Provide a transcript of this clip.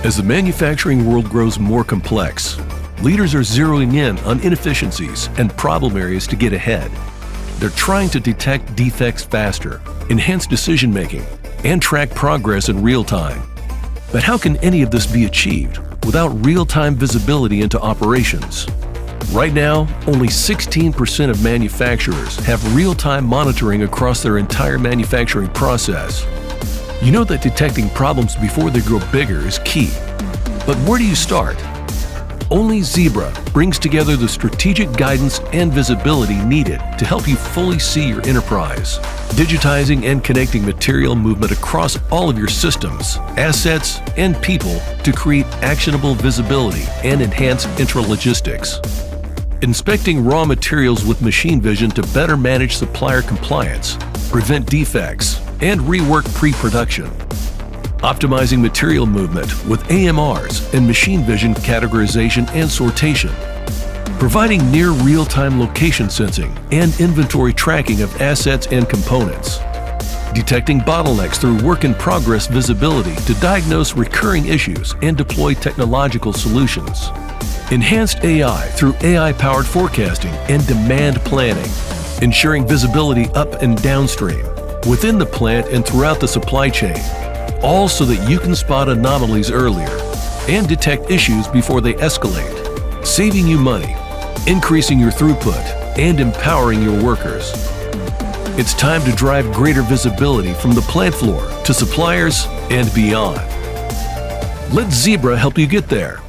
As the manufacturing world grows more complex, leaders are zeroing in on inefficiencies and problem areas to get ahead. They're trying to detect defects faster, enhance decision-making, and track progress in real time. But how can any of this be achieved without real-time visibility into operations? Right now, only 16% of manufacturers have real-time monitoring across their entire manufacturing process. You know that detecting problems before they grow bigger is key. But where do you start? Only Zebra brings together the strategic guidance and visibility needed to help you fully see your enterprise, digitizing and connecting material movement across all of your systems, assets, and people to create actionable visibility and enhance intralogistics. Inspecting raw materials with machine vision to better manage supplier compliance, prevent defects, and rework pre-production. Optimizing material movement with AMRs and machine vision categorization and sortation. Providing near real-time location sensing and inventory tracking of assets and components. Detecting bottlenecks through work-in-progress visibility to diagnose recurring issues and deploy technological solutions. Enhanced AI through AI-powered forecasting and demand planning, ensuring visibility up and downstream, within the plant and throughout the supply chain, all so that you can spot anomalies earlier and detect issues before they escalate, saving you money, increasing your throughput, and empowering your workers. It's time to drive greater visibility from the plant floor to suppliers and beyond. Let Zebra help you get there.